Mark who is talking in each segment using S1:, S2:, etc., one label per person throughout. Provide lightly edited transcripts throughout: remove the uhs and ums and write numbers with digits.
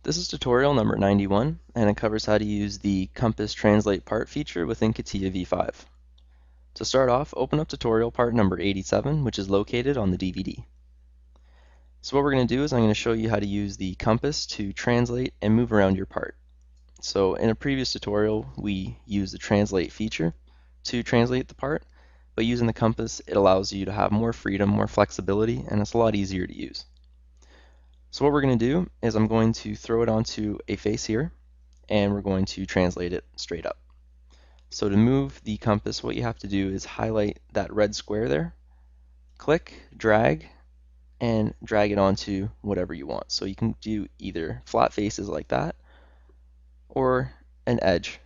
S1: This is tutorial number 91, and it covers how to use the Compass Translate Part feature within Catia v5. To start off, open up tutorial part number 87, which is located on the DVD. So what we're going to do is I'm going to show you how to use the compass to translate and move around your part. So in a previous tutorial, we used the translate feature to translate the part, but using the compass, it allows you to have more freedom, more flexibility, and it's a lot easier to use. So what we're going to do is I'm going to throw it onto a face here, and we're going to translate it straight up. So to move the compass, what you have to do is highlight that red square there, click, drag, and drag it onto whatever you want. So you can do either flat faces like that, or an edge,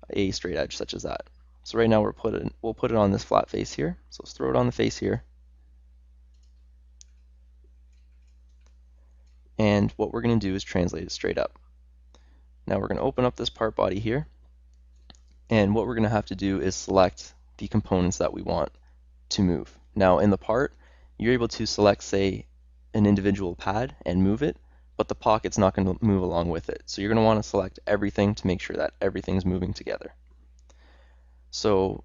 S1: a straight edge such as that. So right now we'll put it on this flat face here. So let's throw it on the face here. And what we're going to do is translate it straight up. Now we're going to open up this part body here. And what we're going to have to do is select the components that we want to move. Now in the part, you're able to select, say, an individual pad and move it, but the pocket's not going to move along with it. So you're going to want to select everything to make sure that everything's moving together. So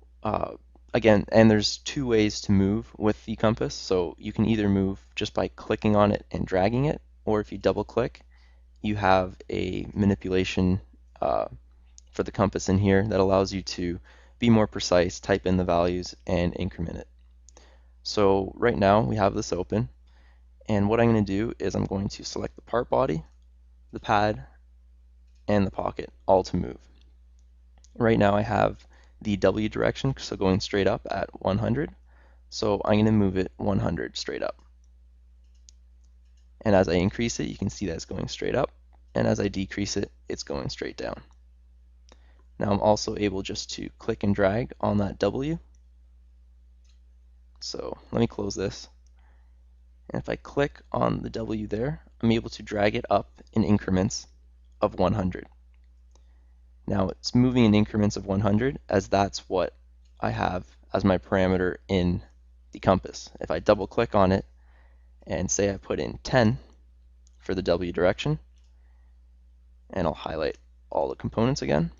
S1: again, and there's two ways to move with the compass. So you can either move just by clicking on it and dragging it, or if you double click, you have a manipulation for the compass in here that allows you to be more precise, type in the values, and increment it. So right now we have this open, and what I'm going to do is I'm going to select the part body, the pad, and the pocket, all to move. Right now I have the W direction, so going straight up at 100. So I'm going to move it 100 straight up. And as I increase it, you can see that it's going straight up. And as I decrease it, it's going straight down. Now I'm also able just to click and drag on that W. So let me close this. And if I click on the W there, I'm able to drag it up in increments of 100. Now it's moving in increments of 100 as that's what I have as my parameter in the compass. If I double click on it and say I put in 10 for the W direction, and I'll highlight all the components again.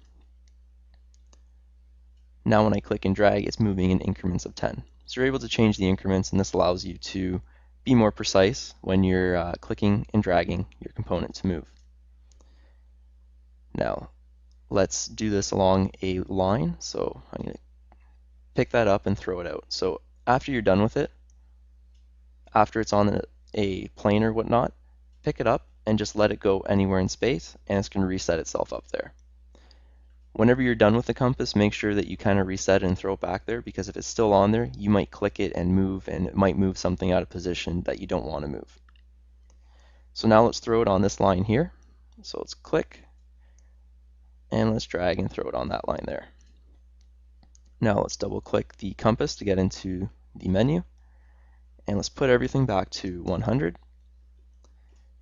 S1: Now when I click and drag, it's moving in increments of 10. So you're able to change the increments, and this allows you to be more precise when you're clicking and dragging your component to move. Now let's do this along a line. So I'm going to pick that up and throw it out. So after you're done with it, after it's on a plane or whatnot, pick it up and just let it go anywhere in space, and it's going to reset itself up there. Whenever you're done with the compass, make sure that you kind of reset it and throw it back there, because if it's still on there, you might click it and move, and it might move something out of position that you don't want to move. So now let's throw it on this line here. So let's click, and let's drag and throw it on that line there. Now let's double click the compass to get into the menu, and let's put everything back to 100,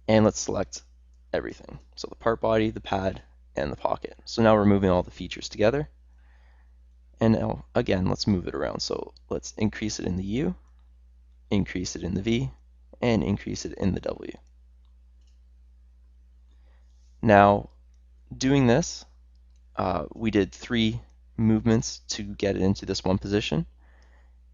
S1: and let's select everything. So the part body, the pad, and the pocket. So now we're moving all the features together. And now again, let's move it around. So let's increase it in the U, increase it in the V, and increase it in the W. Now doing this, we did 3 movements to get it into this one position.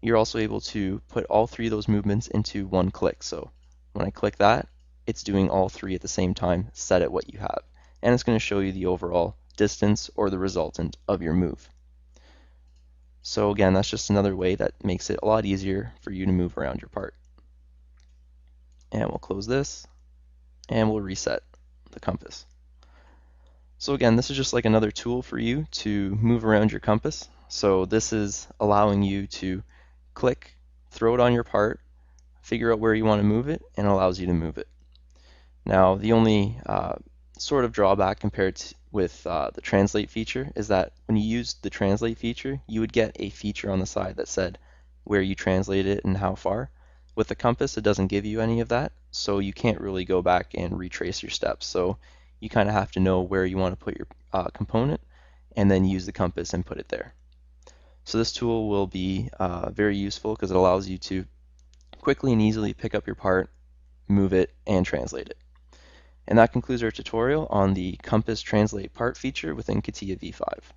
S1: You're also able to put all 3 of those movements into one click. So when I click that, it's doing all 3 at the same time, set at what you have. And it's going to show you the overall distance or the resultant of your move. So again, that's just another way that makes it a lot easier for you to move around your part. And we'll close this, and we'll reset the compass. So again, this is just like another tool for you to move around your compass. So this is allowing you to click, throw it on your part, figure out where you want to move it, and it allows you to move it. Now, the only sort of drawback compared with the translate feature is that when you use the translate feature, you would get a feature on the side that said where you translated it and how far. With the compass, it doesn't give you any of that, so you can't really go back and retrace your steps. So you kind of have to know where you want to put your component and then use the compass and put it there. So this tool will be very useful because it allows you to quickly and easily pick up your part, move it, and translate it. And that concludes our tutorial on the compass translate part feature within Catia v5.